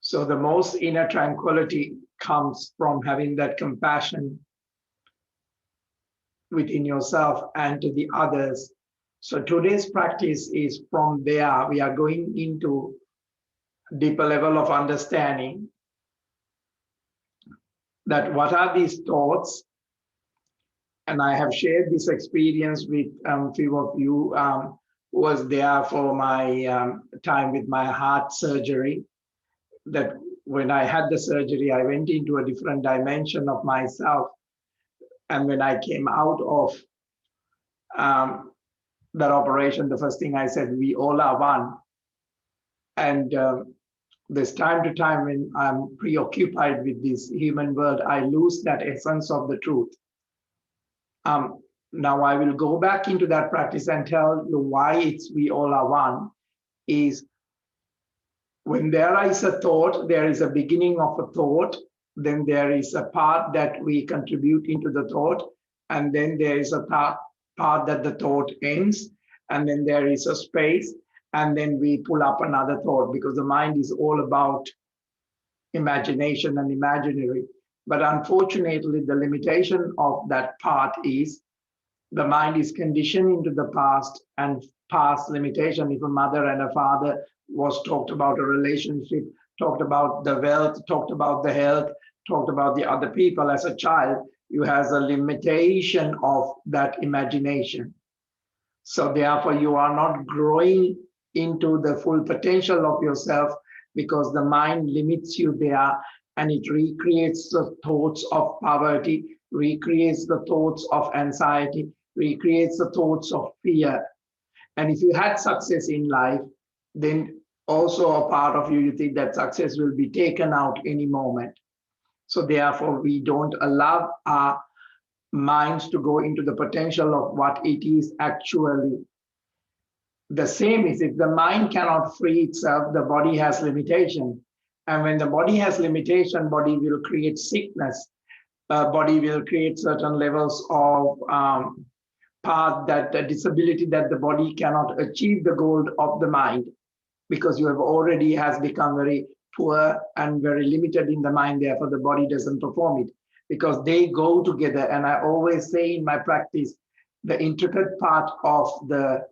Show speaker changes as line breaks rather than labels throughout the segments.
So the most inner tranquility comes from having that compassion within yourself and to the others. So today's practice is from there. We are going into deeper level of understanding that what are these thoughts. And I have shared this experience with a few of you who was there for my time with my heart surgery, that when I had the surgery, I went into a different dimension of myself. And when I came out of that operation, the first thing I said, we all are one. And this time to time when I'm preoccupied with this human world, I lose that essence of the truth. Now I will go back into that practice and tell you why it's we all are one. Is when there is a thought, there is a beginning of a thought, then there is a part that we contribute into the thought, and then there is a part that the thought ends, and then there is a space, and then we pull up another thought, because the mind is all about imagination and imaginary. But unfortunately, the limitation of that part is the mind is conditioned into the past and past limitation. If a mother and a father was talked about a relationship, talked about the wealth, talked about the health, talked about the other people as a child, you have a limitation of that imagination. So therefore, you are not growing into the full potential of yourself, because the mind limits you there, and it recreates the thoughts of poverty, recreates the thoughts of anxiety, recreates the thoughts of fear. And if you had success in life, then also a part of you, you think that success will be taken out any moment. So therefore, we don't allow our minds to go into the potential of what it is actually. The same is, if the mind cannot free itself, the body has limitation. And when the body has limitation, body will create sickness. Body will create certain levels of path, that the disability, that the body cannot achieve the goal of the mind, because you have already has become very poor and very limited in the mind. Therefore, the body doesn't perform it, because they go together. And I always say in my practice, the intricate part of the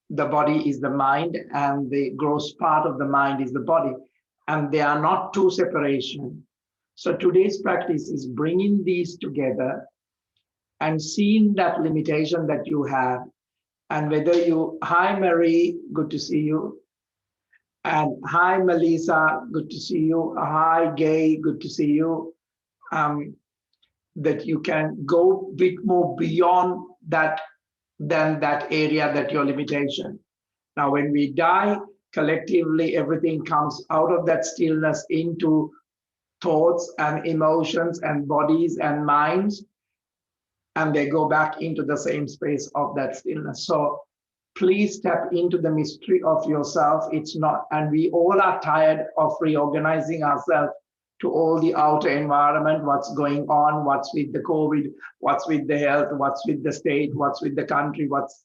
body is the mind, and the gross part of the mind is the body, and they are not two separation. So today's practice is bringing these together and seeing that limitation that you have. And whether you, hi Marie, good to see you, and hi Melissa, good to see you, hi Gay, good to see you, that you can go a bit more beyond that than that area that your limitation. Now, when we die, collectively, everything comes out of that stillness into thoughts and emotions and bodies and minds, and they go back into the same space of that stillness. So please tap into the mystery of yourself. It's not, and we all are tired of reorganizing ourselves to all the outer environment, what's going on, what's with the COVID, what's with the health, what's with the state, what's with the country, what's.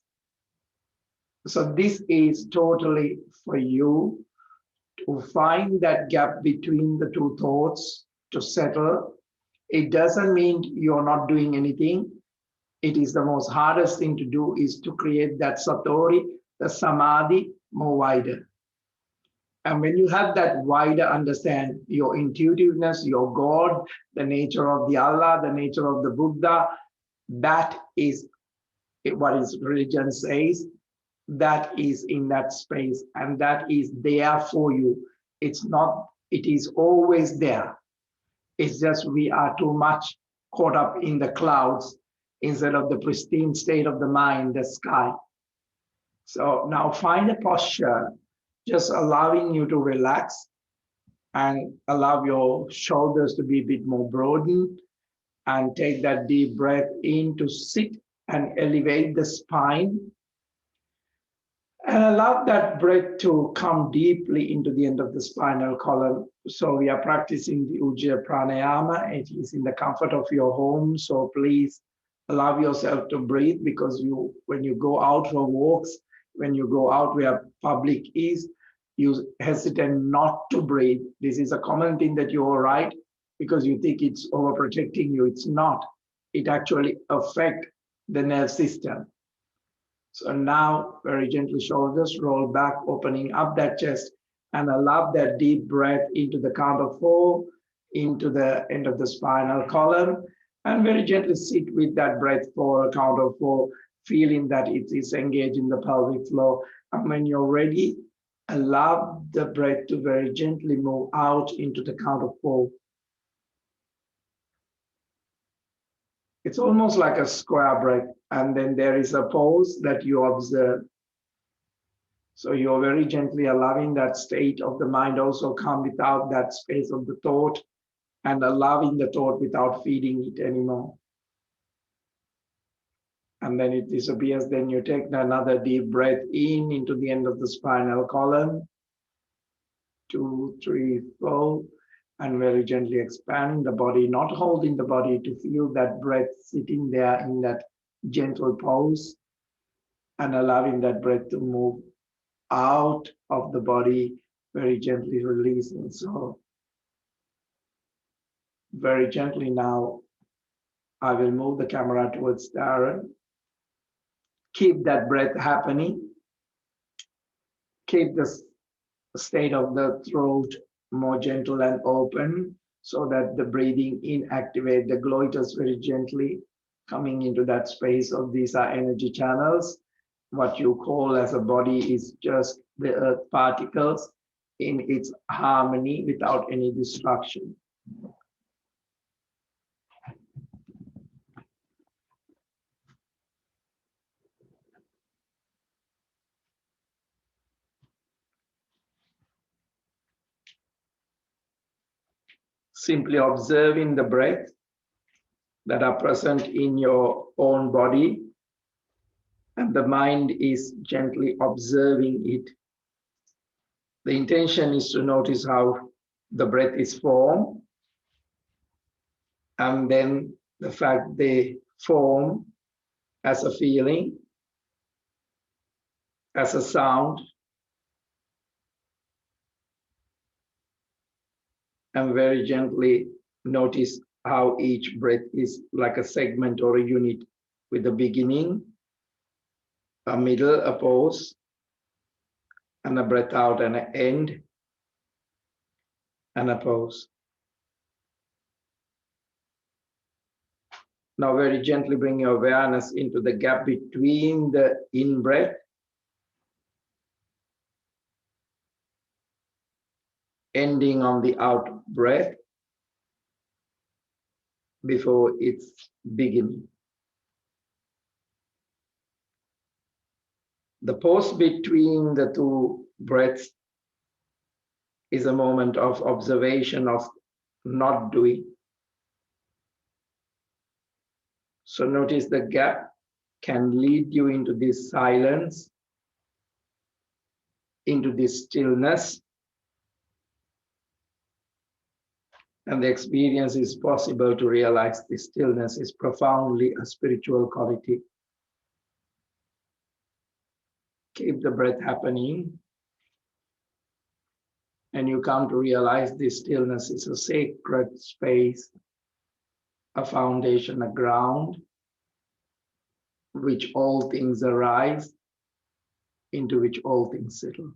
So this is totally for you to find that gap between the two thoughts, to settle. It doesn't mean you're not doing anything. It is the most hardest thing to do, is to create that satori, the samadhi, more wider. And when you have that wider understand, your intuitiveness, your God, the nature of the Allah, the nature of the Buddha, that is what is religion says, that is in that space, and that is there for you. It's not, it is always there. It's just we are too much caught up in the clouds instead of the pristine state of the mind, the sky. So now find a posture, just allowing you to relax and allow your shoulders to be a bit more broadened, and take that deep breath in to sit and elevate the spine. And allow that breath to come deeply into the end of the spinal column. So we are practicing the Ujjayi pranayama. It is in the comfort of your home. So please allow yourself to breathe, because when you go out for walks, when you go out where public is, you hesitate not to breathe. This is a common thing that you're right because you think it's overprotecting you. It's not. It actually affects the nerve system. So now very gently shoulders roll back, opening up that chest, and allow that deep breath into the count of 4, into the end of the spinal column, and very gently sit with that breath for a count of 4, feeling that it is engaged in the pelvic floor. And when you're ready, allow the breath to very gently move out into the count of 4. It's almost like a square breath, and then there is a pause that you observe. So you're very gently allowing that state of the mind also come without that space of the thought, and allowing the thought without feeding it anymore. And then it disappears. Then you take another deep breath in into the end of the spinal column. 2, 3, 4. And very gently expanding the body, not holding the body, to feel that breath sitting there in that gentle pose, and allowing that breath to move out of the body, very gently releasing. So very gently now, I will move the camera towards Darren. Keep that breath happening. Keep the state of the throat more gentle and open, so that the breathing in activate the gloitus very gently, coming into that space of these are energy channels. What you call as a body is just the earth particles in its harmony without any destruction. Simply observing the breath that are present in your own body, and the mind is gently observing it. The intention is to notice how the breath is formed, and then the fact they form as a feeling, as a sound, and very gently notice how each breath is like a segment or a unit, with a beginning, a middle, a pause, and a breath out, and an end, and a pause. Now very gently bring your awareness into the gap between the in-breath ending on the out breath before its beginning. The pause between the two breaths is a moment of observation, of not doing. So notice the gap can lead you into this silence, into this stillness, and the experience is possible to realize this stillness is profoundly a spiritual quality. Keep the breath happening, and you come to realize this stillness is a sacred space, a foundation, a ground, which all things arise, into which all things settle.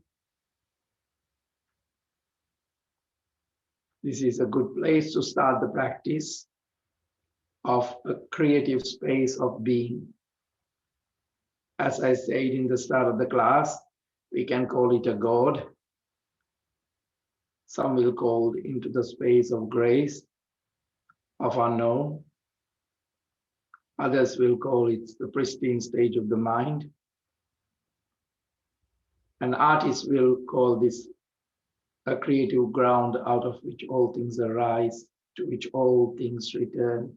This is a good place to start the practice of a creative space of being. As I said in the start of the class, we can call it a God. Some will call it into the space of grace, of unknown. Others will call it the pristine stage of the mind. An artist will call this a creative ground out of which all things arise, to which all things return.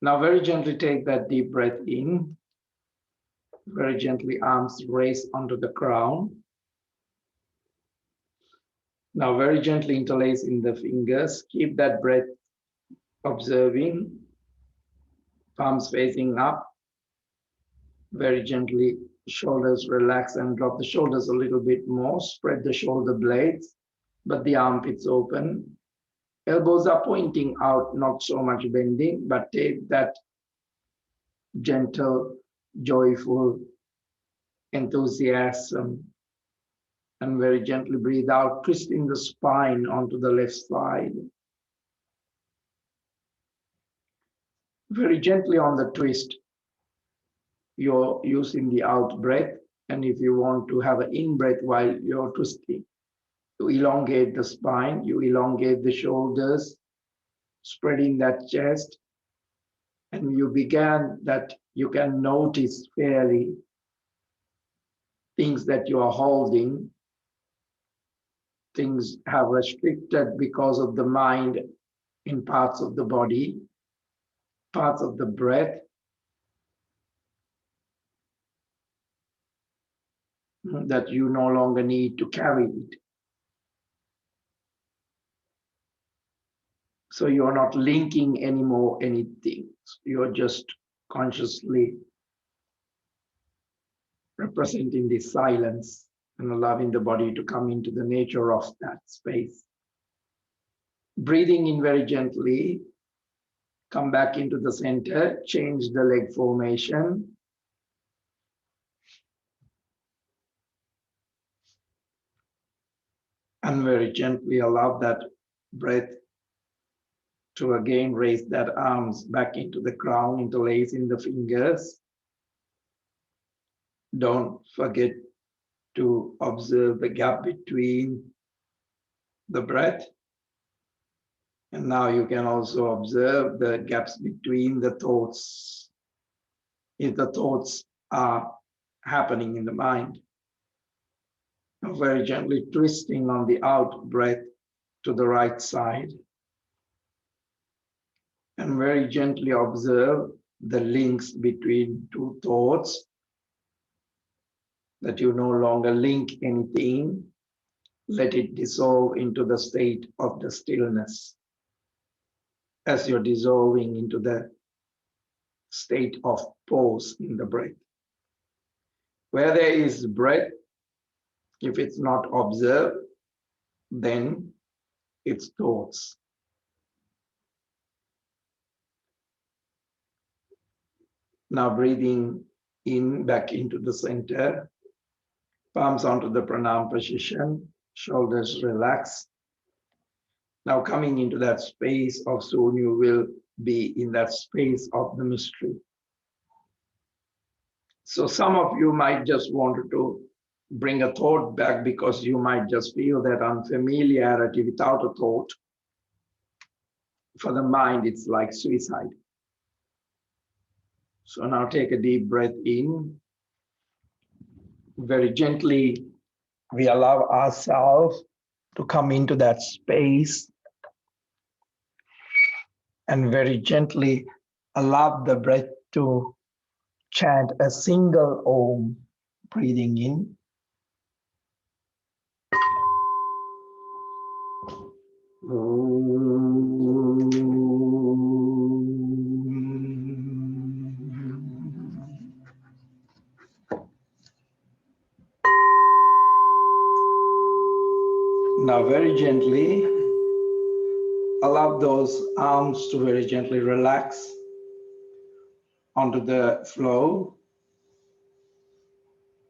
Now very gently take that deep breath in. Very gently arms raised onto the crown. Now very gently interlace in the fingers. Keep that breath observing. Palms facing up. Very gently, shoulders relax and drop the shoulders a little bit more. Spread the shoulder blades, but the armpits open. Elbows are pointing out, not so much bending, but take that gentle, joyful enthusiasm and very gently breathe out, twisting the spine onto the left side. Very gently on the twist, you're using the out breath. And if you want to have an in breath while you're twisting, you elongate the spine, you elongate the shoulders, spreading that chest. And you began that you can notice fairly things that you are holding. Things have restricted because of the mind in parts of the body, parts of the breath. That you no longer need to carry it. So you're not linking anymore anything. You're just consciously representing this silence and allowing the body to come into the nature of that space. Breathing in very gently, come back into the center, change the leg formation. And very gently allow that breath to again raise that arms back into the crown, interlacing the fingers. Don't forget to observe the gap between the breath. And now you can also observe the gaps between the thoughts, if the thoughts are happening in the mind. Very gently twisting on the out breath to the right side. And very gently observe the links between two thoughts, that you no longer link anything. Let it dissolve into the state of the stillness as you're dissolving into the state of pause in the breath. Where there is breath, if it's not observed, then it's thoughts. Now breathing in back into the center, palms onto the pranam position, shoulders relax. Now coming into that space of soon you will be in that space of the mystery. So some of you might just want to bring a thought back because you might just feel that unfamiliarity without a thought. For the mind, it's like suicide. So now take a deep breath in. Very gently, we allow ourselves to come into that space and very gently allow the breath to chant a single Om, breathing in. Now very gently, allow those arms to very gently relax onto the floor.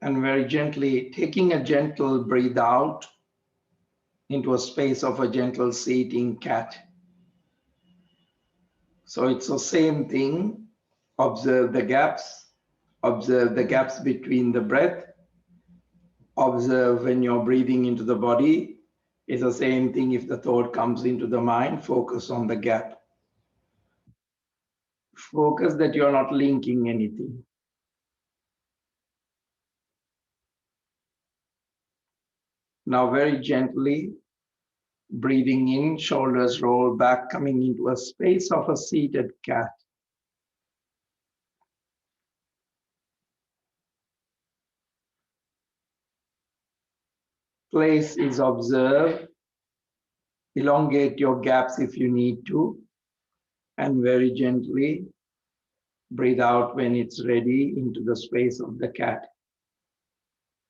And very gently, taking a gentle breathe out into a space of a gentle seating cat. So it's the same thing. Observe the gaps between the breath. Observe when you're breathing into the body. It's the same thing if the thought comes into the mind, focus on the gap. Focus that you're not linking anything. Now very gently, breathing in, shoulders roll back, coming into a space of a seated cat. Place is observed. Elongate your gaps if you need to. And very gently Breathe out when it's ready into the space of the cat.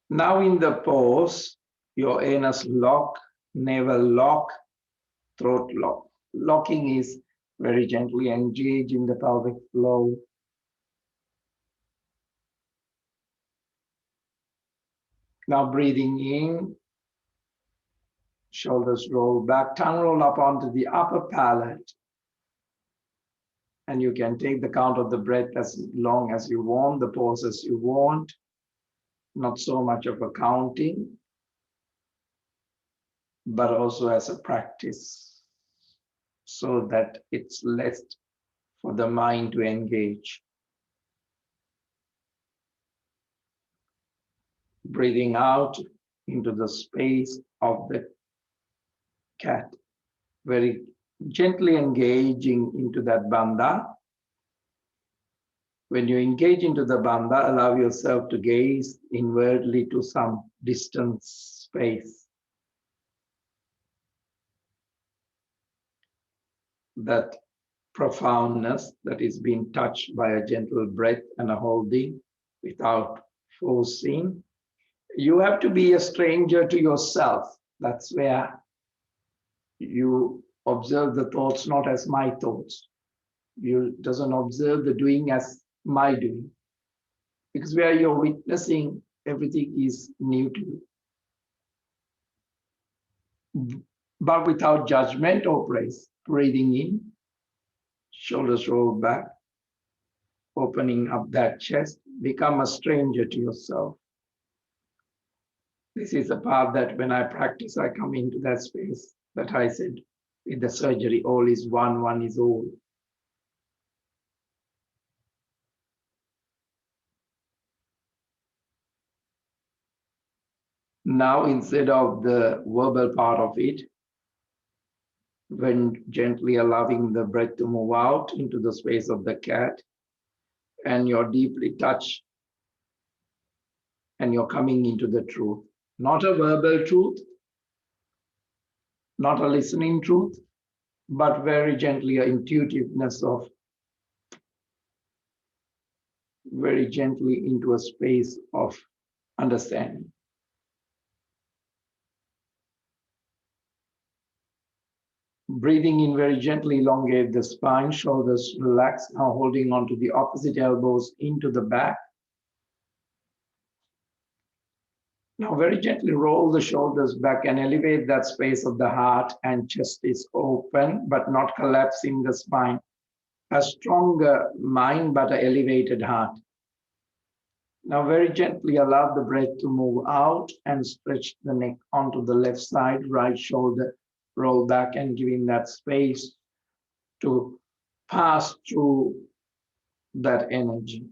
Now in the pose, your anus lock, navel lock, throat lock. Locking is very gently engage in the pelvic floor. Now breathing in, shoulders roll back, tongue roll up onto the upper palate. And you can take the count of the breath as long as you want, the pause as you want. Not so much of a counting, but also as a practice, so that it's less for the mind to engage. Breathing out into the space of the cat, very gently engaging into that bandha. When you engage into the bandha, allow yourself to gaze inwardly to some distant space. That profoundness that is being touched by a gentle breath and a holding without forcing. You have to be a stranger to yourself. That's where you observe the thoughts not as my thoughts. You doesn't observe the doing as my doing. Because where you're witnessing, everything is new to you. But without judgment or praise. Breathing in, shoulders roll back, opening up that chest, become a stranger to yourself. This is a part that when I practice, I come into that space that I said with the surgery, all is one, one is all. Now, instead of the verbal part of it, when gently allowing the breath to move out into the space of the cat, and you're deeply touched, and you're coming into the truth. Not a verbal truth, not a listening truth, but very gently an intuitiveness of very gently into a space of understanding. Breathing in very gently, elongate the spine, shoulders relax, now holding on to the opposite elbows into the back. Now very gently roll the shoulders back and elevate that space of the heart, and chest is open, but not collapsing the spine. A stronger mind, but an elevated heart. Now very gently allow the breath to move out and stretch the neck onto the left side, right shoulder roll back and giving that space to pass through that energy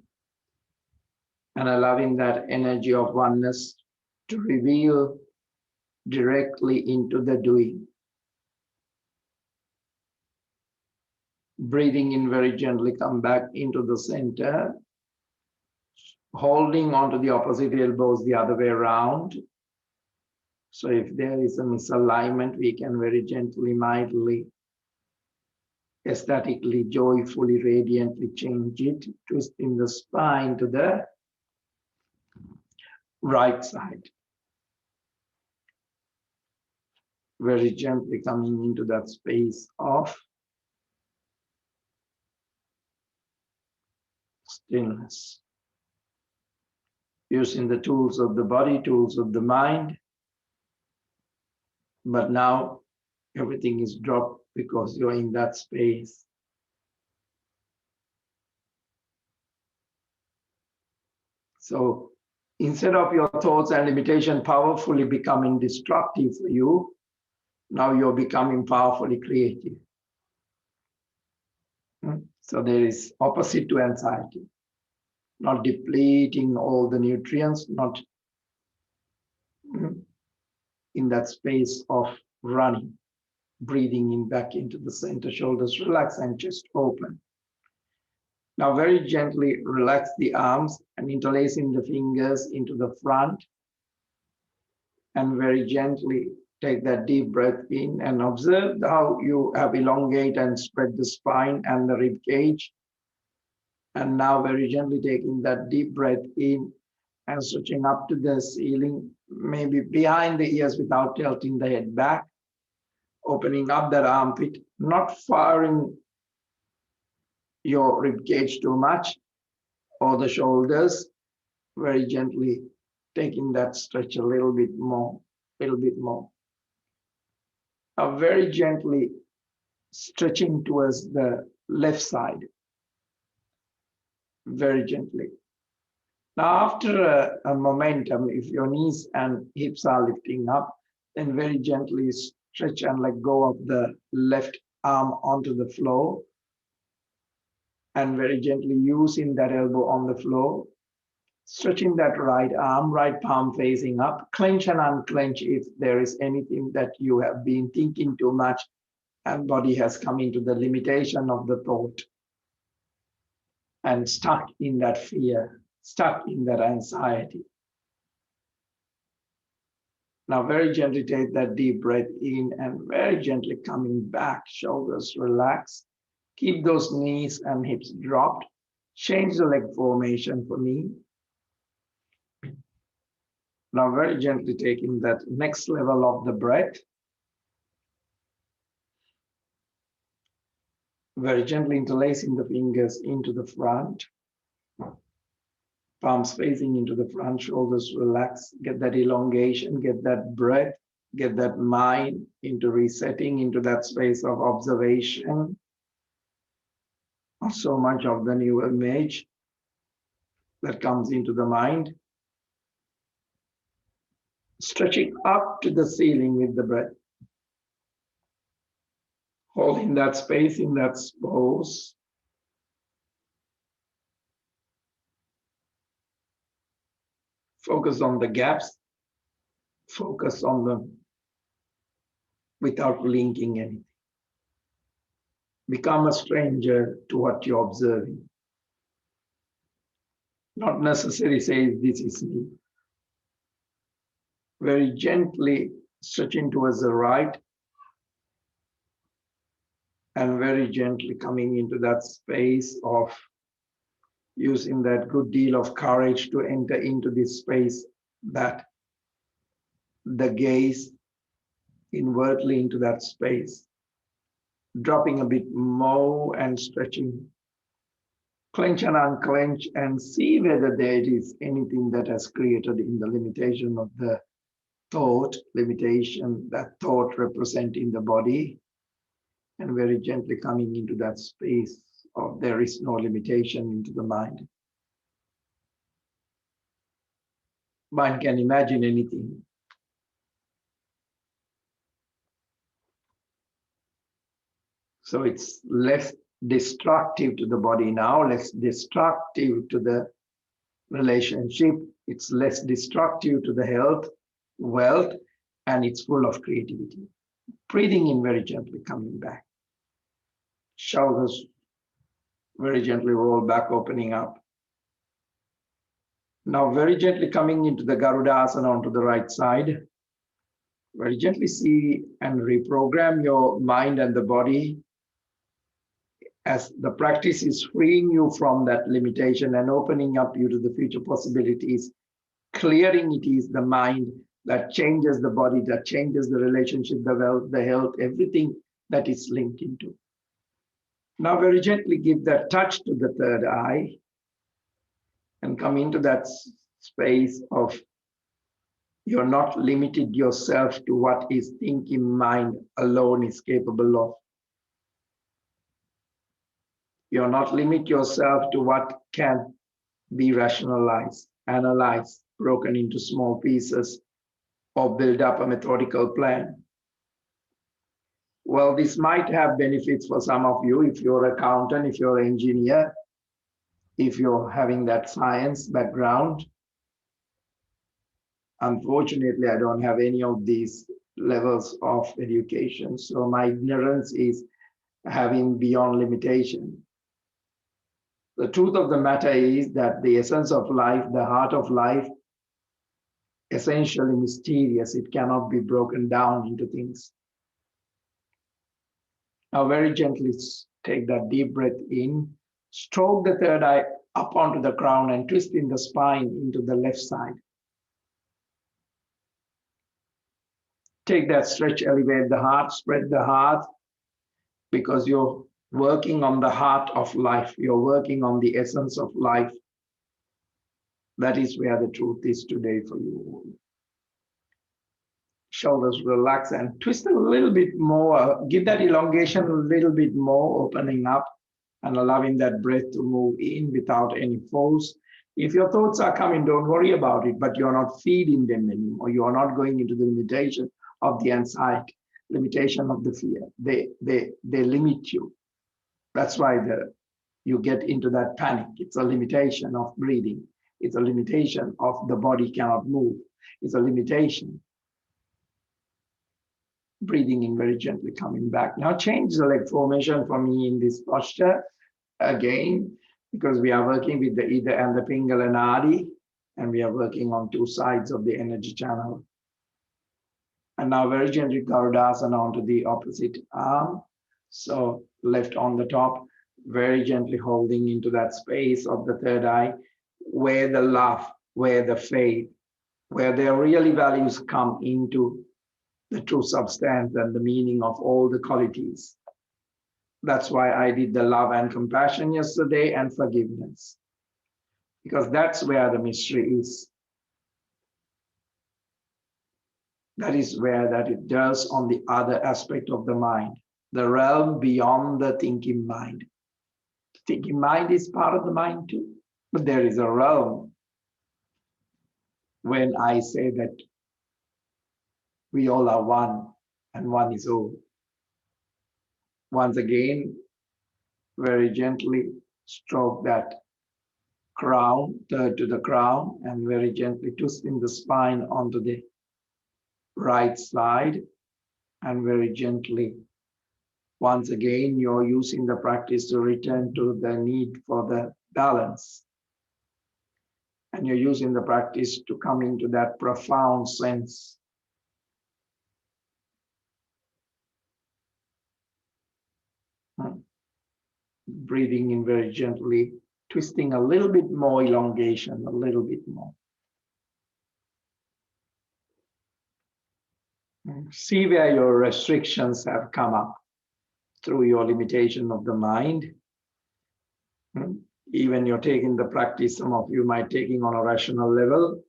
and allowing that energy of oneness to reveal directly into the doing. Breathing in very gently, come back into the center, holding onto the opposite elbows the other way around. So if there is a misalignment, we can very gently, mildly, ecstatically, joyfully, radiantly change it, twisting the spine to the right side. Very gently coming into that space of stillness. Using the tools of the body, tools of the mind, but now everything is dropped because you're in that space. So instead of your thoughts and limitation powerfully becoming destructive for you, now you're becoming powerfully creative. So there is opposite to anxiety, not depleting all the nutrients, not in that space of running, breathing in back into the center, shoulders relax and chest open. Now very gently relax the arms and interlacing the fingers into the front, and very gently take that deep breath in and observe how you have elongate and spread the spine and the rib cage, And now very gently taking that deep breath in and stretching up to the ceiling, maybe behind the ears without tilting the head back, opening up that armpit, not firing your rib cage too much or the shoulders, very gently taking that stretch a little bit more, very gently stretching towards the left side, very gently. Now, after a momentum, if your knees and hips are lifting up, then very gently stretch and let go of the left arm onto the floor, and very gently using that elbow on the floor, stretching that right arm, right palm facing up, clench and unclench if there is anything that you have been thinking too much and body has come into the limitation of the thought and stuck in that fear, stuck in that anxiety. Now very gently take that deep breath in and very gently coming back, shoulders relaxed. Keep those knees and hips dropped. Change the leg formation for me. Now very gently taking that next level of the breath. Very gently interlacing the fingers into the front. Palms facing into the front, shoulders relaxed. Get that elongation, get that breath, get that mind into resetting into that space of observation. Not so much of the new image that comes into the mind. Stretching up to the ceiling with the breath. Holding that space in that pose. Focus on the gaps. Focus on them without linking anything. Become a stranger to what you're observing. Not necessarily say, this is me. Very gently stretching towards the right and very gently coming into that space of using that good deal of courage to enter into this space, that the gaze inwardly into that space, dropping a bit more and stretching. Clench and unclench and see whether there is anything that has created in the limitation of the thought, limitation, that thought representing the body, and very gently coming into that space of there is no limitation into the mind. Mind can imagine anything. So it's less destructive to the body now, less destructive to the relationship, it's less destructive to the health, wealth, and it's full of creativity. Breathing in very gently, coming back. Shoulders very gently roll back, opening up. Now very gently coming into the Garudasana onto the right side. Very gently see and reprogram your mind and the body as the practice is freeing you from that limitation and opening up you to the future possibilities. Clearing it is the mind that changes the body, that changes the relationship, the wealth, the health, everything that is linked into. Now very gently give that touch to the third eye and come into that space of you're not limited yourself to what is thinking mind alone is capable of. You're not limit yourself to what can be rationalized, analyzed, broken into small pieces, or build up a methodical plan. Well, this might have benefits for some of you if you're an accountant, if you're an engineer, if you're having that science background. Unfortunately, I don't have any of these levels of education, so my ignorance is having beyond limitation. The truth of the matter is that the essence of life, the heart of life, essentially mysterious. It cannot be broken down into things. Now very gently take that deep breath in Stroke the third eye up onto the crown and twist in the spine into the left side. Take that stretch, elevate the heart, spread the heart, because you're working on the heart of life. You're working on the essence of life. That is where the truth is today for you. Shoulders relax and twist a little bit more. Give that elongation a little bit more, opening up and allowing that breath to move in without any force. If your thoughts are coming, don't worry about it, but you're not feeding them anymore. You are not going into the limitation of the anxiety, limitation of the fear. They limit you. That's why you get into that panic. It's a limitation of breathing. It's a limitation of the body cannot move. It's a limitation. Breathing in very gently, coming back. Now change the leg formation for me in this posture again, because we are working with the Ida and the Pingala Nadi, and we are working on two sides of the energy channel. And now very gently Garudasana onto the opposite arm. So left on the top, very gently holding into that space of the third eye, where the love, where the faith, where their really values come into the true substance and the meaning of all the qualities. That's why I did the love and compassion yesterday and forgiveness, because that's where the mystery is. That is where that it does on the other aspect of the mind, the realm beyond the thinking mind. The thinking mind is part of the mind too, but there is a realm. When I say that we all are one and one is all. Once again, very gently stroke that crown, third to the crown, and very gently twisting the spine onto the right side, and very gently, once again, you're using the practice to return to the need for the balance. And you're using the practice to come into that profound sense. Breathing in very gently, twisting a little bit more elongation, a little bit more. See where your restrictions have come up through your limitation of the mind. Even you're taking the practice, some of you might taking on a rational level.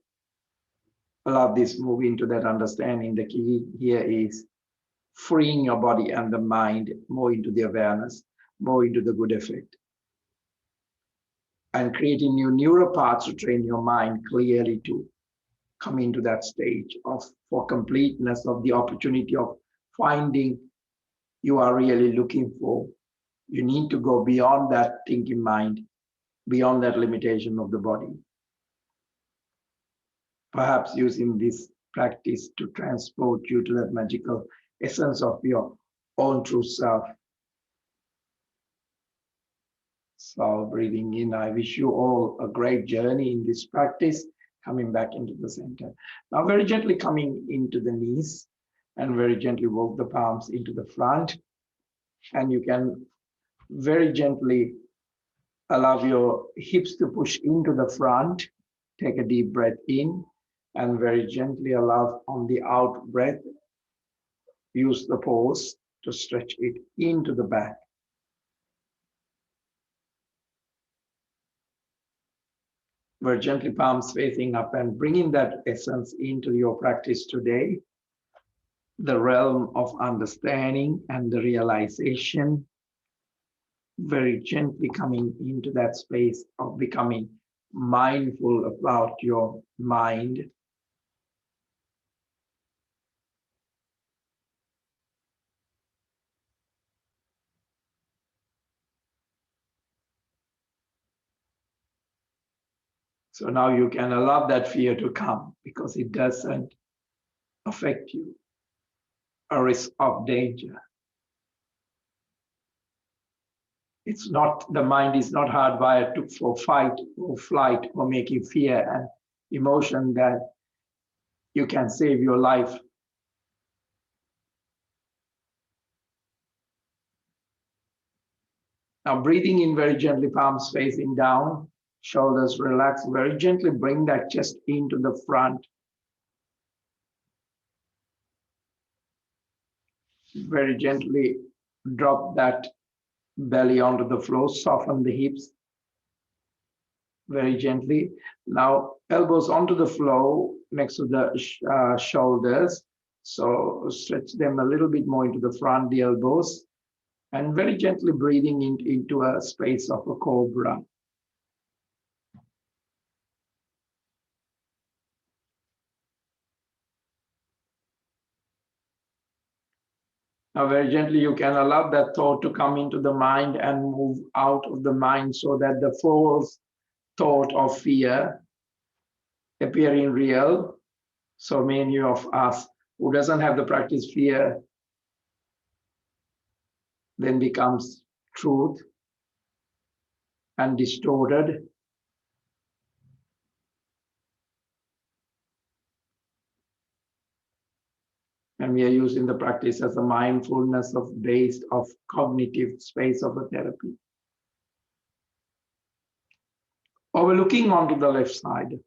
Allow this move into that understanding. The key here is freeing your body and the mind more into the awareness, more into the good effect. And creating new neural paths to train your mind clearly to come into that stage of for completeness of the opportunity of finding you are really looking for. You need to go beyond that thinking mind, beyond that limitation of the body. Perhaps using this practice to transport you to that magical essence of your own true self. So breathing in, I wish you all a great journey in this practice, coming back into the center. Now very gently coming into the knees and very gently walk the palms into the front. And you can very gently allow your hips to push into the front. Take a deep breath in and very gently allow on the out breath, use the pause to stretch it into the back. We're gently palms facing up and bringing that essence into your practice today. The realm of understanding and the realization. Very gently coming into that space of becoming mindful about your mind. So now you can allow that fear to come because it doesn't affect you. A risk of danger. It's not, the mind is not hardwired for fight or flight or making fear and emotion that you can save your life. Now breathing in very gently, palms facing down, shoulders relaxed, very gently bring that chest into the front. Very gently drop that belly onto the floor, soften the hips very gently. Now elbows onto the floor next to the shoulders. So stretch them a little bit more into the front, the elbows, and very gently breathing into a space of a cobra. Now very gently you can allow that thought to come into the mind and move out of the mind so that the false thought of fear appearing real. So many of us who doesn't have the practice fear then becomes truth and distorted. And we are using the practice as a mindfulness of based of cognitive space of a therapy. Or we're looking onto the left side.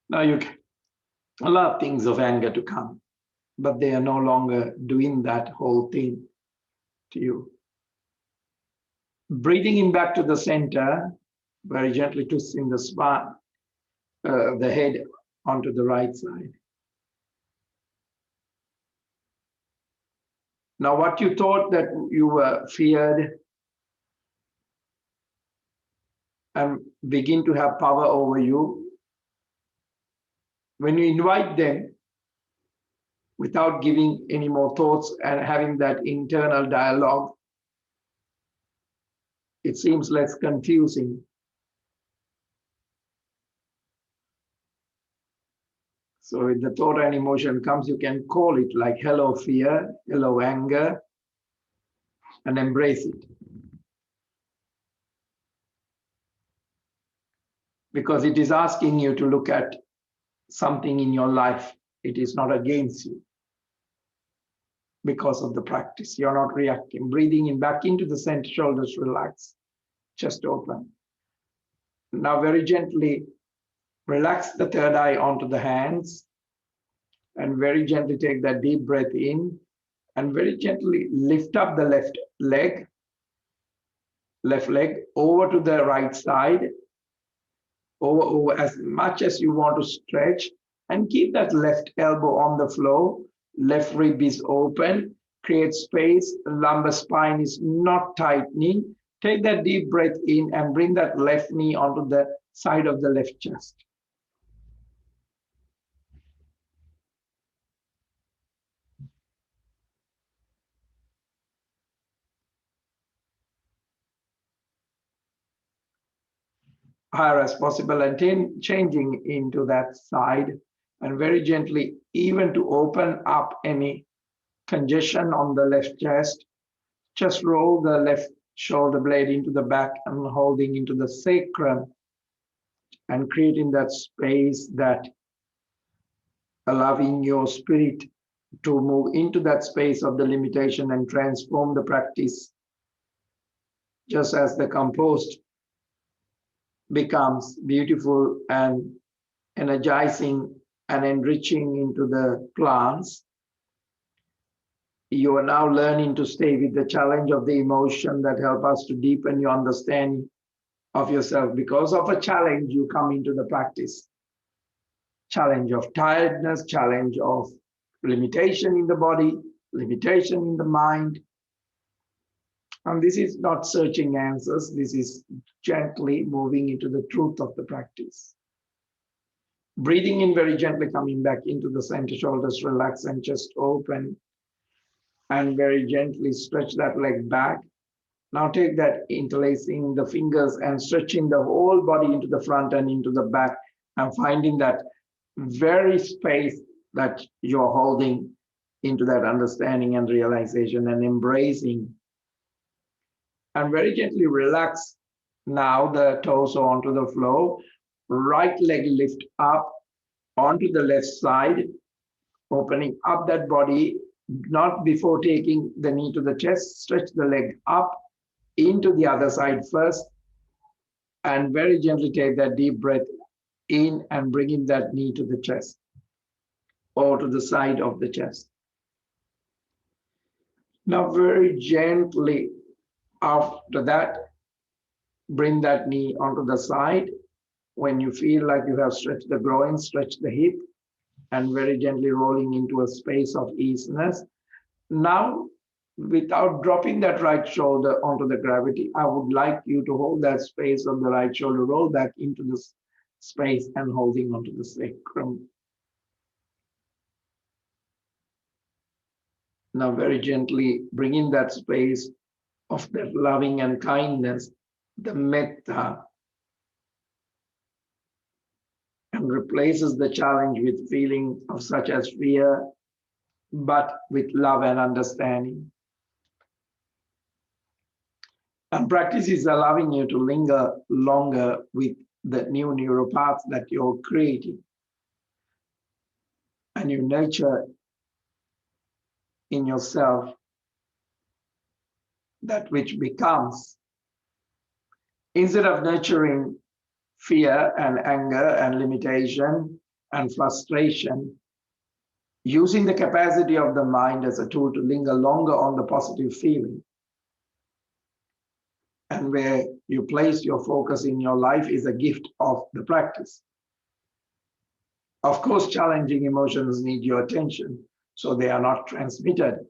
Now you can allow things of anger to come, but they are no longer doing that whole thing to you. Breathing in back to the center, very gently twisting the spine, the head onto the right side. Now, what you thought that you were feared and begin to have power over you, when you invite them without giving any more thoughts and having that internal dialogue, it seems less confusing. So if the thought and emotion comes, you can call it like hello fear, hello anger, and embrace it. Because it is asking you to look at something in your life. It is not against you. Because of the practice, you're not reacting. Breathing in back into the center, shoulders relax, chest open. Now very gently relax the third eye onto the hands and very gently take that deep breath in and very gently lift up the left leg over to the right side, over as much as you want to stretch, and keep that left elbow on the floor, left rib is open, create space, lumbar spine is not tightening. Take that deep breath in and bring that left knee onto the side of the left chest. Higher as possible and changing into that side and very gently, even to open up any congestion on the left chest, just roll the left shoulder blade into the back and holding into the sacrum and creating that space, that allowing your spirit to move into that space of the limitation and transform the practice, just as the compost becomes beautiful and energizing and enriching into the plants. You are now learning to stay with the challenge of the emotion that help us to deepen your understanding of yourself. Because of a challenge, you come into the practice. Challenge of tiredness, challenge of limitation in the body, limitation in the mind. And this is not searching answers. This is gently moving into the truth of the practice. Breathing in very gently, coming back into the center, shoulders relax and chest open. And very gently stretch that leg back. Now take that, interlacing the fingers and stretching the whole body into the front and into the back, and finding that very space that you're holding into that understanding and realization and embracing. And very gently relax now the torso onto the floor. Right leg lift up onto the left side, opening up that body, not before taking the knee to the chest. Stretch the leg up into the other side first, and very gently take that deep breath in and bringing that knee to the chest or to the side of the chest. Now very gently after that, bring that knee onto the side. When you feel like you have stretched the groin, stretch the hip, and very gently rolling into a space of easiness. Now, without dropping that right shoulder onto the gravity, I would like you to hold that space of the right shoulder, roll back into the space and holding onto the sacrum. Now, very gently bring in that space of that loving and kindness, the metta, and replaces the challenge with feeling of such as fear, but with love and understanding. And practice is allowing you to linger longer with the new neural paths that you're creating. And you nurture in yourself that which becomes. Instead of nurturing fear and anger and limitation and frustration, using the capacity of the mind as a tool to linger longer on the positive feeling. And where you place your focus in your life is a gift of the practice. Of course, challenging emotions need your attention, so they are not transmitted.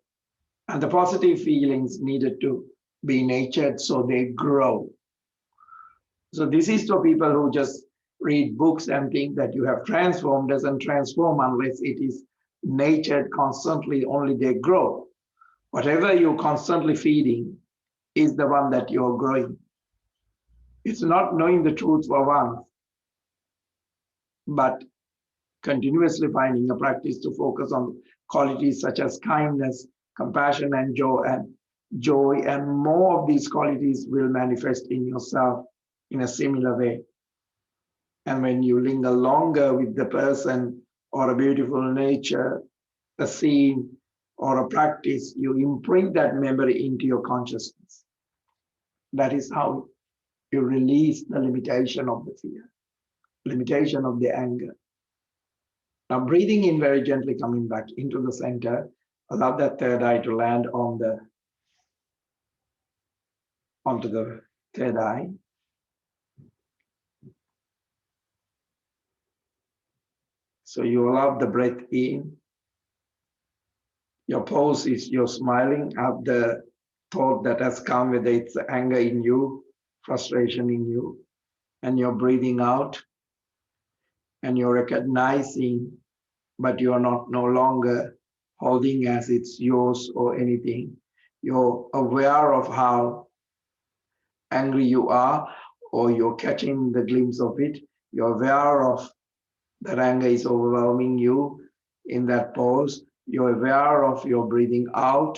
And the positive feelings needed to be nurtured, so they grow. So this is to people who just read books and think that you have transformed. Doesn't transform unless it is nurtured constantly, only they grow. Whatever you're constantly feeding is the one that you're growing. It's not knowing the truth for once, but continuously finding a practice to focus on qualities such as kindness, compassion, and joy, and more of these qualities will manifest in yourself in a similar way. And when you linger longer with the person or a beautiful nature, a scene, or a practice, you imprint that memory into your consciousness. That is how you release the limitation of the fear, limitation of the anger. Now breathing in very gently, coming back into the center. Allow that third eye to land onto the third eye. So you allow the breath in. Your pose is you're smiling at the thought that has come, whether it's anger in you, frustration in you, and you're breathing out and you're recognizing, but you're not no longer holding as it's yours or anything. You're aware of how angry you are, or you're catching the glimpse of it. You're aware of that anger is overwhelming you in that pose. You're aware of your breathing out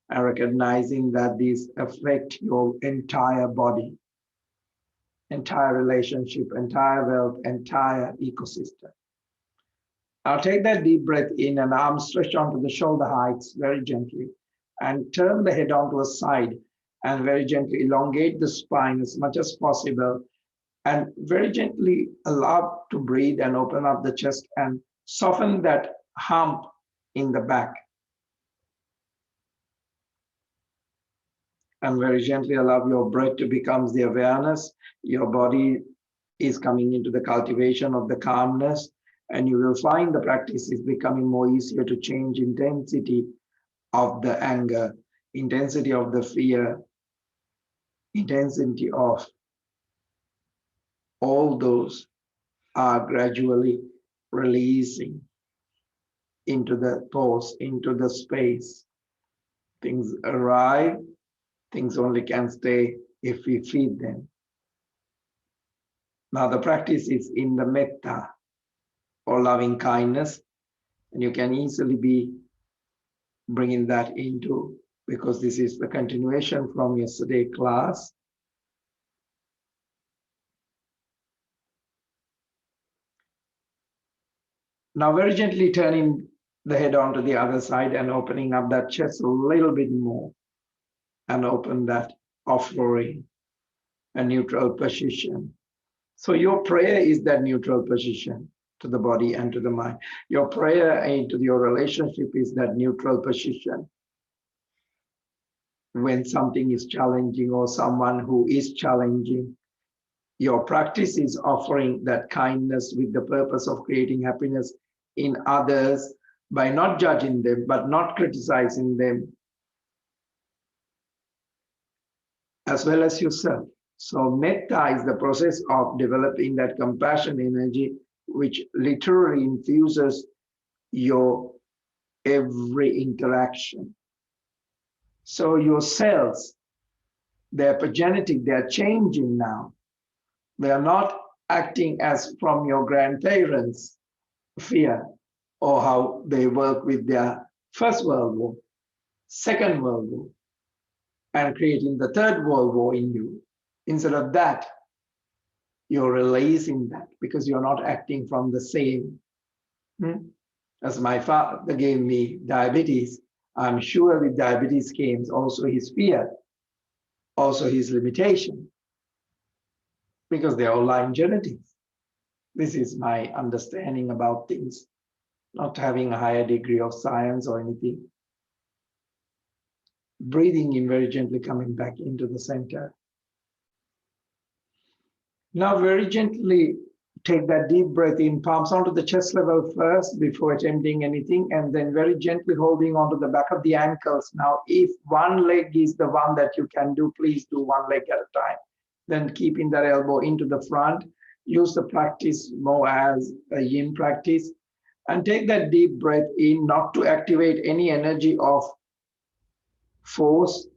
and recognizing that these affect your entire body, entire relationship, entire wealth, entire ecosystem. Now take that deep breath in and arms stretch onto the shoulder heights very gently, and turn the head onto a side and very gently elongate the spine as much as possible, and very gently allow to breathe and open up the chest and soften that hump in the back. And very gently allow your breath to become the awareness. Your body is coming into the cultivation of the calmness, and you will find the practice is becoming more easier to change intensity of the anger, intensity of the fear, intensity of all those are gradually releasing into the pause, into the space. Things arrive, Things only can stay if we feed them. Now the practice is in the metta or loving kindness, and you can easily be bringing that into, because this is the continuation from yesterday class. Now very gently turning the head onto the other side and opening up that chest a little bit more, and open that offering, a neutral position. So your prayer is that neutral position to the body and to the mind. Your prayer into your relationship is that neutral position. When something is challenging or someone who is challenging, your practice is offering that kindness with the purpose of creating happiness in others by not judging them, but not criticizing them, as well as yourself. So metta is the process of developing that compassion energy, which literally infuses your every interaction. So your cells, they're epigenetic, they're changing now. They are not acting as from your grandparents' fear or how they work with their First World War, Second World War, and creating the Third World War in you. Instead of that, you're releasing that because you're not acting from the same. As my father gave me diabetes, I'm sure with diabetes came also his fear, also his limitation, because they're all line genetics. This is my understanding about things, not having a higher degree of science or anything. Breathing in very gently, coming back into the center. Now very gently take that deep breath in, palms onto the chest level first before attempting anything, and then very gently holding onto the back of the ankles. Now, if one leg is the one that you can do, please do one leg at a time. Then keeping that elbow into the front. Use the practice more as a yin practice. And take that deep breath in, not to activate any energy of force,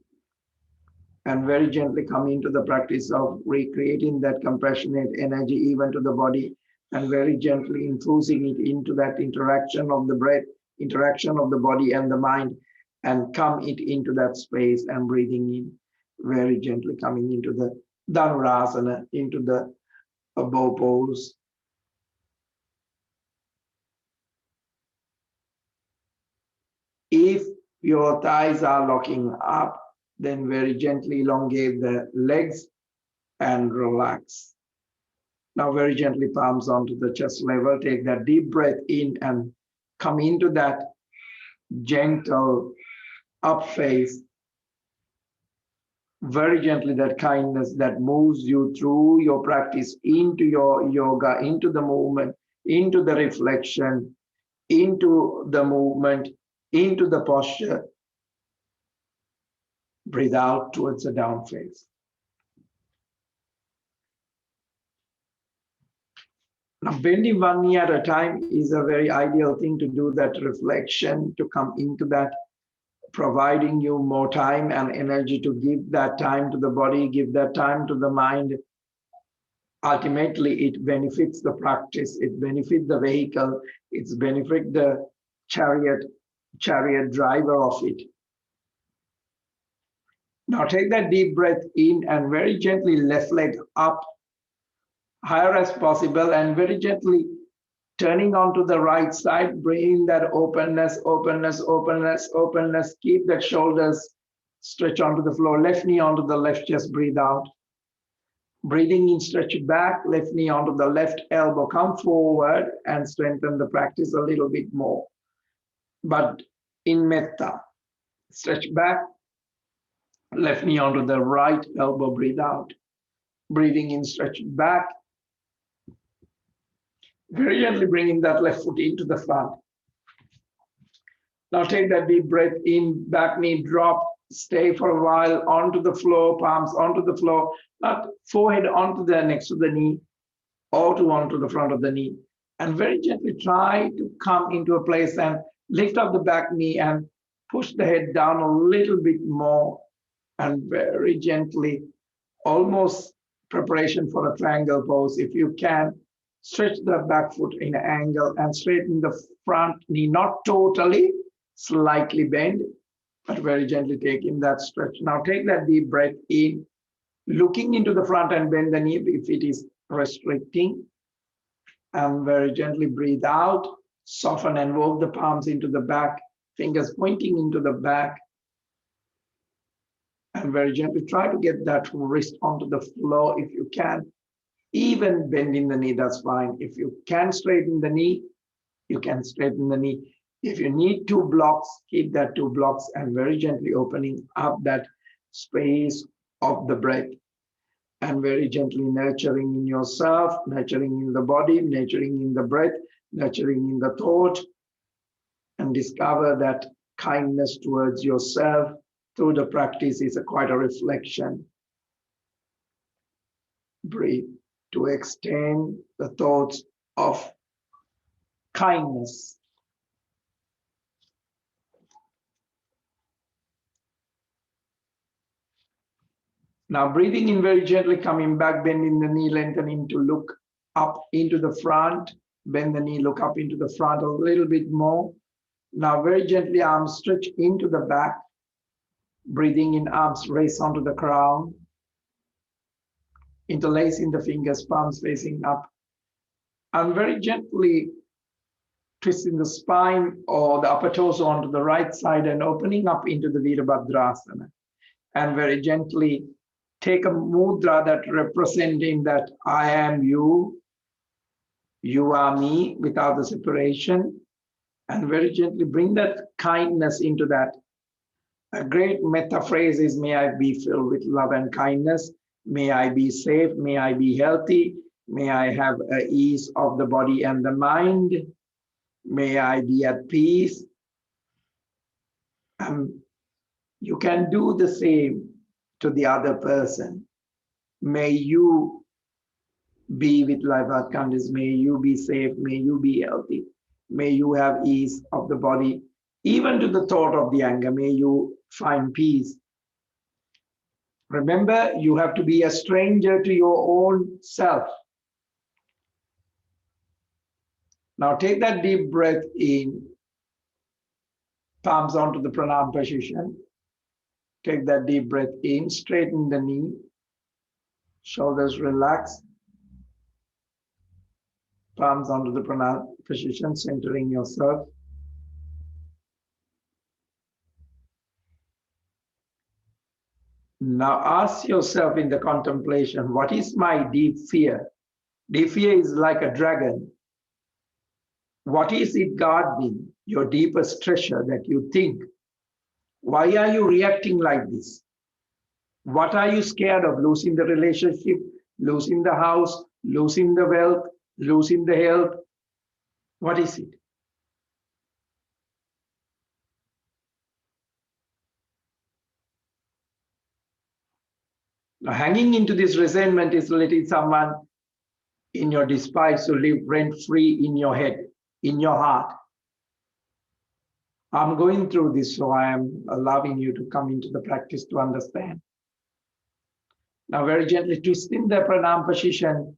and very gently come into the practice of recreating that compassionate energy even to the body, and very gently infusing it into that interaction of the breath, interaction of the body and the mind, and come it into that space and breathing in, very gently coming into the Dhanurasana, into the bow pose. If your thighs are locking up, then very gently elongate the legs and relax. Now very gently palms onto the chest level. Take that deep breath in and come into that gentle up phase. Very gently, that kindness that moves you through your practice into your yoga, into the movement, into the reflection, into the movement, into the posture. Breathe out towards the down phase. Now, bending one knee at a time is a very ideal thing to do that reflection, to come into that, providing you more time and energy to give that time to the body, give that time to the mind. Ultimately, it benefits the practice, it benefits the vehicle, it's benefit the chariot driver of it. Now take that deep breath in and very gently left leg up, higher as possible, and very gently turning onto the right side, bringing that openness, openness, openness, openness. Keep that shoulders stretch onto the floor, left knee onto the left chest, breathe out. Breathing in, stretch it back, left knee onto the left elbow, come forward and strengthen the practice a little bit more. But in metta, stretch back, left knee onto the right elbow, breathe out. Breathing in, stretch it back. Very gently bringing that left foot into the front. Now take that deep breath in, back knee drop, stay for a while onto the floor, palms onto the floor, not forehead onto the next to the knee or to onto the front of the knee. And very gently try to come into a place and lift up the back knee and push the head down a little bit more And very gently, almost preparation for a triangle pose. If you can, stretch the back foot in an angle and straighten the front knee, not totally, slightly bend, but very gently take in that stretch. Now take that deep breath in, looking into the front and bend the knee if it is restricting. And very gently breathe out, soften and walk the palms into the back, fingers pointing into the back. And very gently try to get that wrist onto the floor if you can. Even bending the knee, that's fine. If you can straighten the knee, you can straighten the knee. If you need 2 blocks, keep that 2 blocks and very gently opening up that space of the breath and very gently nurturing in yourself, nurturing in the body, nurturing in the breath, nurturing in the thought, and discover that kindness towards yourself through the practice is quite a reflection. Breathe to extend the thoughts of kindness. Now breathing in very gently, coming back, bending the knee, lengthening to look up into the front. Bend the knee, look up into the front a little bit more. Now very gently, arms stretch into the back. Breathing in, arms raise onto the crown. Interlacing the fingers, palms facing up. And very gently twisting the spine or the upper torso onto the right side and opening up into the Virabhadrasana. And very gently take a mudra that representing that I am you, you are me without the separation. And very gently bring that kindness into that. A great metta phrase is, may I be filled with love and kindness. May I be safe. May I be healthy. May I have ease of the body and the mind. May I be at peace. You can do the same to the other person. May you be with life at kindness. May you be safe. May you be healthy. May you have ease of the body. Even to the thought of the anger, may you find peace. Remember, you have to be a stranger to your own self. Now take that deep breath in, palms onto the pranam position. Take that deep breath in, straighten the knee, shoulders relax, palms onto the pranam position, centering yourself. Now ask yourself in the contemplation, what is my deep fear? Deep fear is like a dragon. What is it guarding? Your deepest treasure that you think. Why are you reacting like this? What are you scared of? Losing the relationship, losing the house, losing the wealth, losing the health? What is it? Now, hanging into this resentment is letting someone in your despise to live rent-free in your head, in your heart. I'm going through this, so I am allowing you to come into the practice to understand. Now, very gently twisting the pranam position,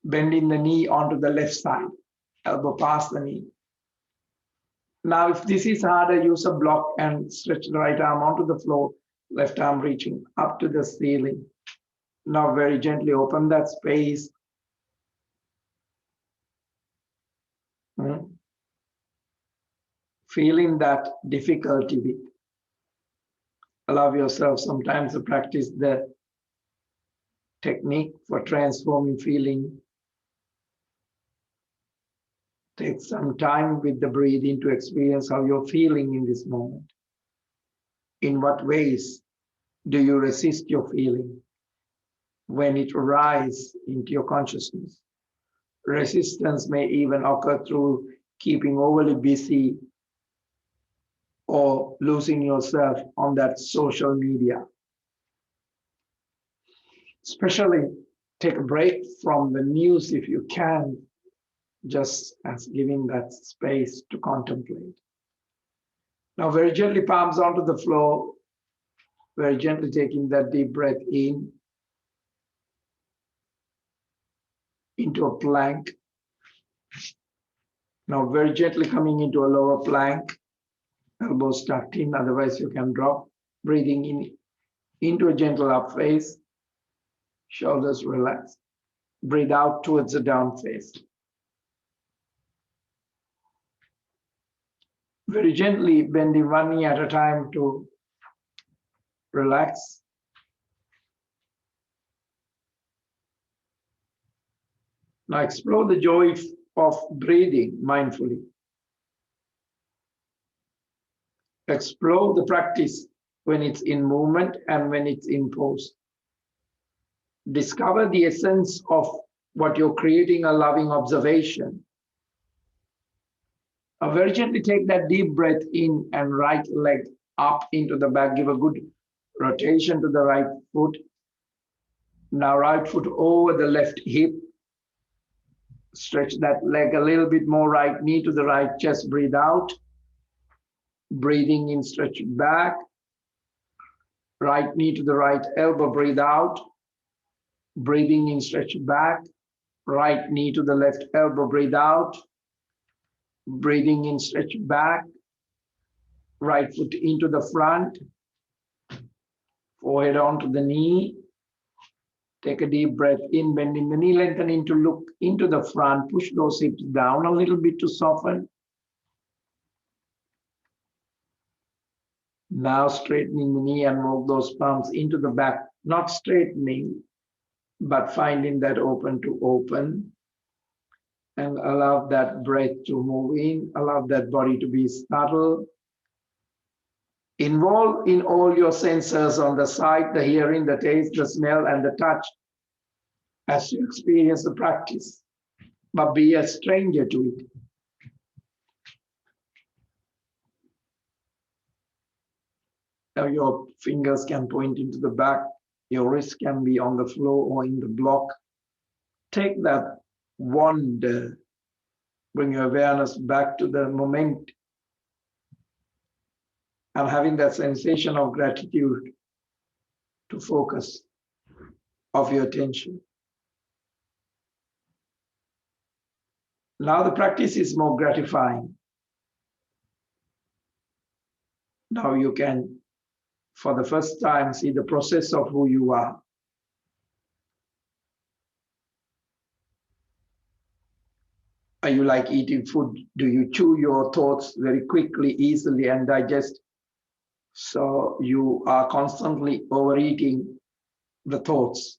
bending the knee onto the left side, elbow past the knee. Now, if this is harder, use a block and stretch the right arm onto the floor, left arm reaching up to the ceiling. Now, very gently open that space. Feeling that difficulty with. Allow yourself sometimes to practice the technique for transforming feeling. Take some time with the breathing to experience how you're feeling in this moment. In what ways do you resist your feeling when it arises into your consciousness? Resistance may even occur through keeping overly busy or losing yourself on that social media. Especially take a break from the news if you can, just as giving that space to contemplate. Now very gently palms onto the floor, Very gently taking that deep breath in into a plank. Now very gently coming into a lower plank, elbows tucked in, otherwise you can drop. Breathing in into a gentle up face, shoulders relaxed. Breathe out towards the down face. Very gently bending one knee at a time to relax. Now explore the joy of breathing mindfully. Explore the practice when it's in movement and when it's in pose. Discover the essence of what you're creating, a loving observation. Now very gently take that deep breath in and right leg up into the back. Give a good rotation to the right foot. Now right foot over the left hip. Stretch that leg a little bit more, right knee to the right chest. Breathe out. Breathing in, stretch back. Right knee to the right elbow, breathe out. Breathing in, stretch back. Right knee to the left elbow, breathe out. Breathing in, stretch back. Right foot into the front. Forehead onto the knee. Take a deep breath in, bending the knee, lengthening to look into the front. Push those hips down a little bit to soften. Now straightening the knee and move those palms into the back. Not straightening, but finding that open to open. And allow that breath to move in. Allow that body to be subtle. Involve in all your senses on the sight, the hearing, the taste, the smell, and the touch as you experience the practice. But be a stranger to it. Now your fingers can point into the back. Your wrist can be on the floor or in the block. Take that wonder. Bring your awareness back to the moment. And having that sensation of gratitude to focus of your attention. Now the practice is more gratifying. Now you can, for the first time, see the process of who you are. Are you like eating food? Do you chew your thoughts very quickly, easily, and digest? So you are constantly overeating the thoughts.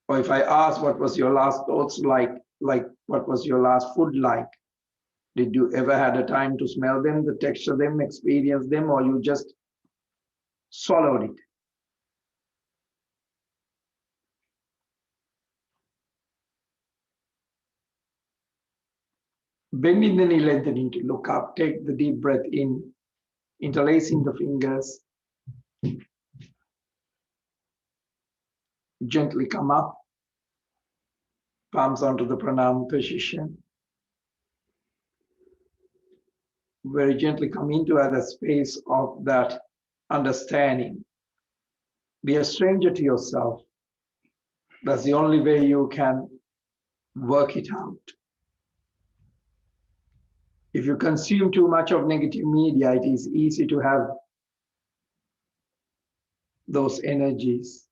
Or if I ask what was your last thoughts like what was your last food like? Did you ever had a time to smell them, to texture them, experience them, or you just swallowed it? Bending the knee, lengthening to look up. Take the deep breath in, interlacing the fingers. Gently come up, palms onto the pranam position. Very gently come into the space of that understanding. Be a stranger to yourself. That's the only way you can work it out. If you consume too much of negative media, it is easy to have those energies.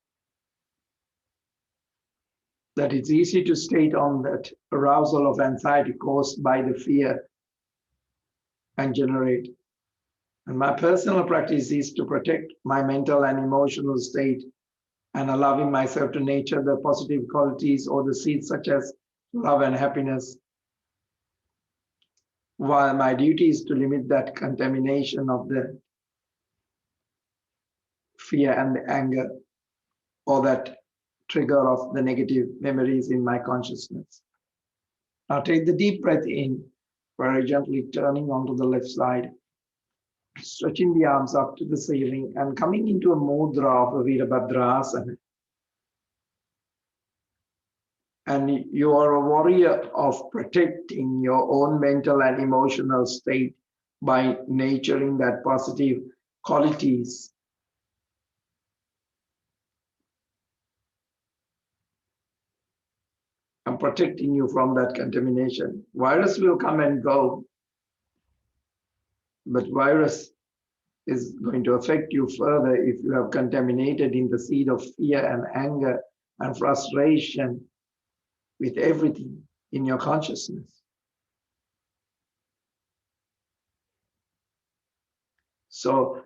That it's easy to state on that arousal of anxiety caused by the fear and generate. And my personal practice is to protect my mental and emotional state and allowing myself to nurture the positive qualities or the seeds such as love and happiness, while my duty is to limit that contamination of the fear and the anger or that trigger of the negative memories in my consciousness. Now take the deep breath in, very gently turning onto the left side, stretching the arms up to the ceiling and coming into a mudra of a Virabhadrasana. And you are a warrior of protecting your own mental and emotional state by nurturing that positive qualities. And protecting you from that contamination. Virus will come and go, but virus is going to affect you further if you have contaminated in the seed of fear and anger and frustration with everything in your consciousness. So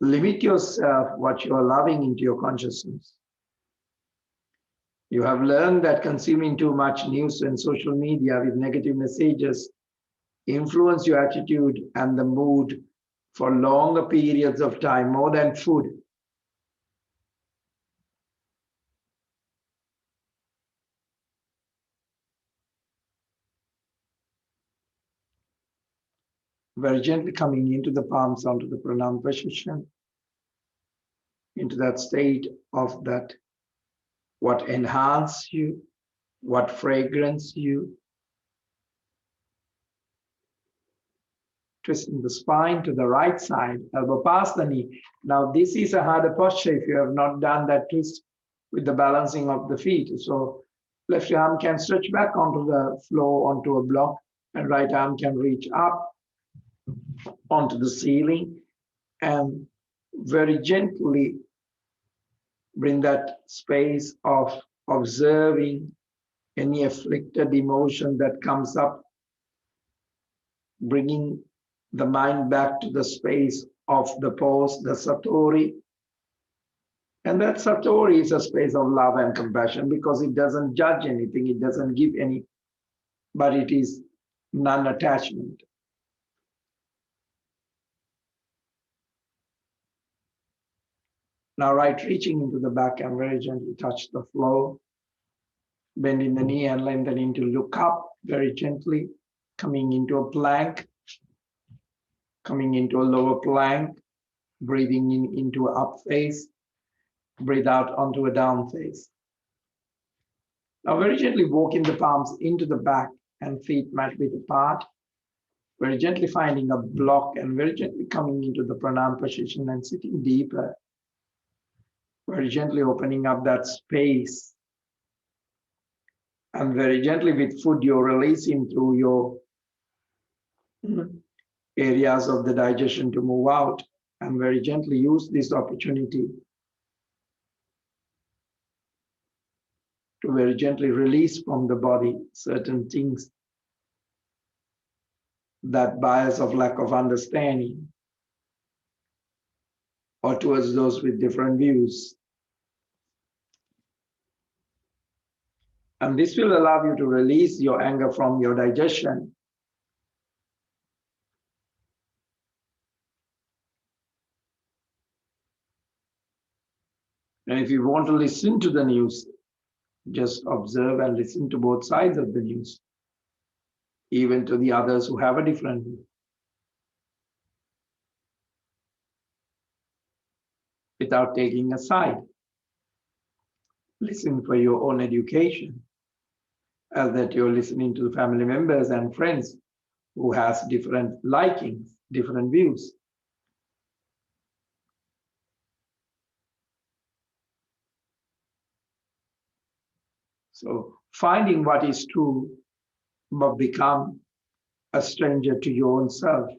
limit yourself what you are loving into your consciousness. You have learned that consuming too much news and social media with negative messages influence your attitude and the mood for longer periods of time, more than food. Very gently coming into the palms, onto the pranam position, into that state of that, what enhances you, what fragrance you. Twisting the spine to the right side, elbow past the knee. Now this is a harder posture if you have not done that twist with the balancing of the feet. So left arm can stretch back onto the floor, onto a block, and right arm can reach up onto the ceiling and very gently bring that space of observing any afflicted emotion that comes up, bringing the mind back to the space of the pose, the satori. And that satori is a space of love and compassion because it doesn't judge anything, it doesn't give any, but it is non-attachment. Now, right, reaching into the back and very gently touch the floor, bending the knee and lengthening to look up very gently, coming into a plank, coming into a lower plank, breathing in into an up face, breathe out onto a down face. Now, very gently walking the palms into the back and feet mat width apart, very gently finding a block and very gently coming into the pranam position and sitting deeper, very gently opening up that space. And very gently with food, you're releasing through your areas of the digestion to move out, and very gently use this opportunity to very gently release from the body certain things, that bias of lack of understanding or towards those with different views. And this will allow you to release your anger from your digestion. And if you want to listen to the news, just observe and listen to both sides of the news, even to the others who have a different view, without taking a side. Listen for your own education, as that you're listening to family members and friends who has different likings, different views. So finding what is true, but become a stranger to your own self.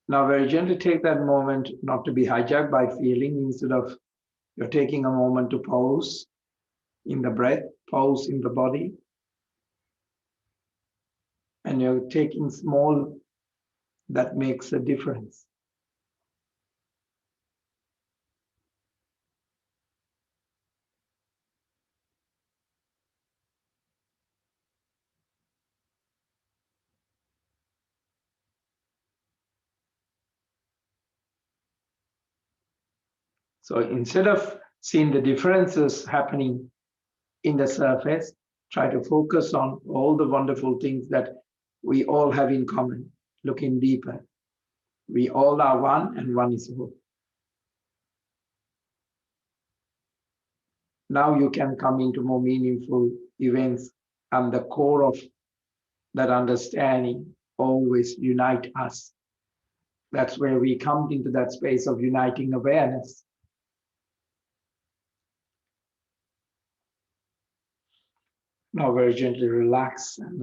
Now very gently take that moment not to be hijacked by feeling. Instead of, you're taking a moment to pause in the breath, pause in the body, and you're taking small, that makes a difference. So instead of seeing the differences happening in the surface, try to focus on all the wonderful things that we all have in common, looking deeper. We all are one and one is all. Now you can come into more meaningful events, and the core of that understanding always unite us. That's where we come into that space of uniting awareness. Now very gently relax and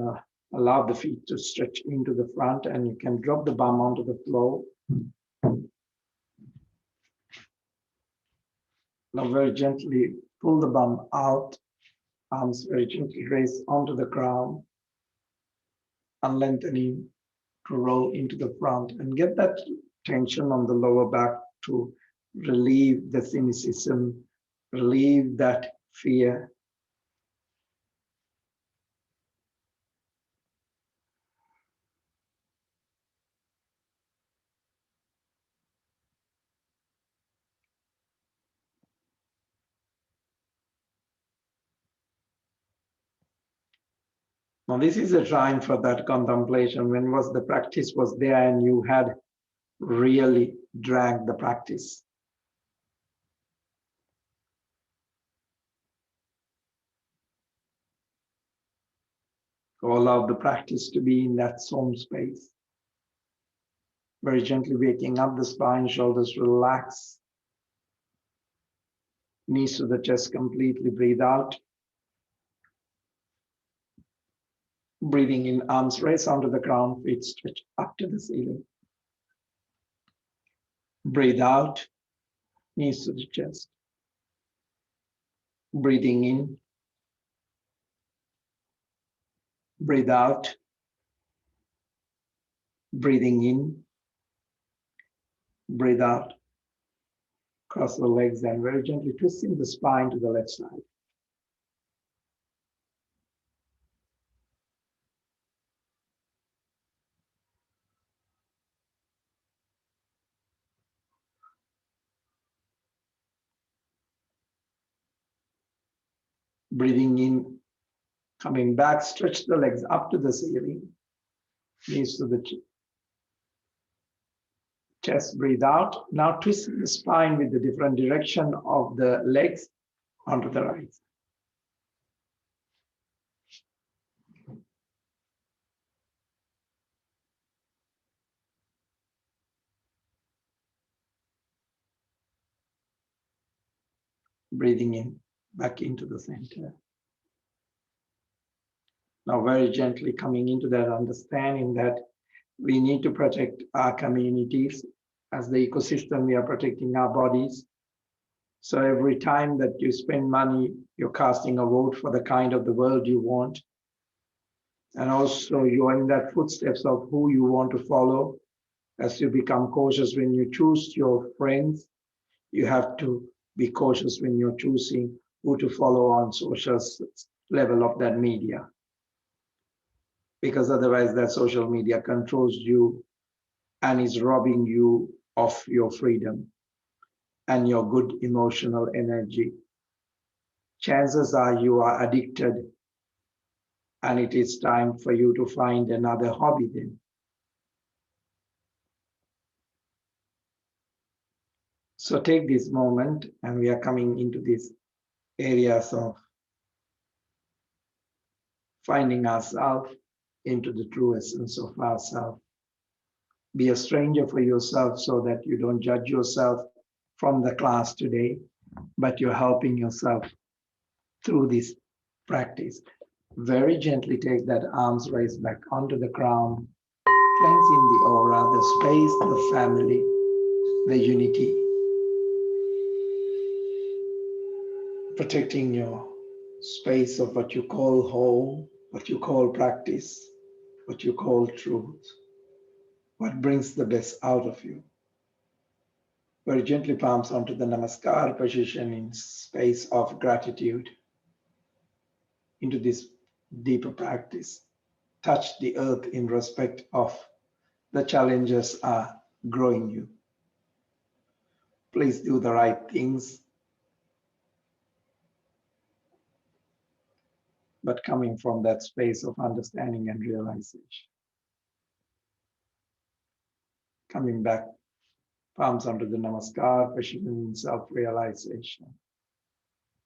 allow the feet to stretch into the front, and you can drop the bum onto the floor. Now very gently pull the bum out, arms very gently raised onto the ground, and lengthening to roll into the front, and get that tension on the lower back to relieve the cynicism, relieve that fear. Now this is a time for that contemplation. When was the practice was there and you had really drank the practice? Allow the practice to be in that zone space. Very gently waking up the spine, shoulders relax. Knees to the chest completely, breathe out. Breathing in, arms raised onto the ground, feet stretch up to the ceiling. Breathe out, knees to the chest. Breathing in, breathe out. Breathing in, breathe out. Cross the legs and very gently twisting the spine to the left side. Breathing in, coming back, stretch the legs up to the ceiling. Knees to the chest, breathe out. Now twist the spine with the different direction of the legs onto the right. Breathing in, back into the center. Now very gently coming into that understanding that we need to protect our communities. As the ecosystem, we are protecting our bodies. So every time that you spend money, you're casting a vote for the kind of the world you want. And also you're in that footsteps of who you want to follow. As you become cautious when you choose your friends, you have to be cautious when you're choosing who to follow on social level of that media. Because otherwise that social media controls you and is robbing you of your freedom and your good emotional energy. Chances are you are addicted, and it is time for you to find another hobby then. So take this moment, and we are coming into these areas of finding ourselves into the true essence of ourselves. Be a stranger for yourself so that you don't judge yourself from the class today, but you're helping yourself through this practice. Very gently take that arms raised back onto the ground, cleansing the aura, the space, the family, the unity, protecting your space of what you call home, what you call practice, what you call truth, what brings the best out of you. Very gently palms onto the Namaskar position in space of gratitude into this deeper practice. Touch the earth in respect of the challenges are growing you. Please do the right things, but coming from that space of understanding and realization. Coming back, palms onto the Namaskar, position in self-realization.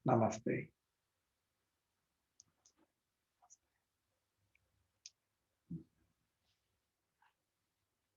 Namaste.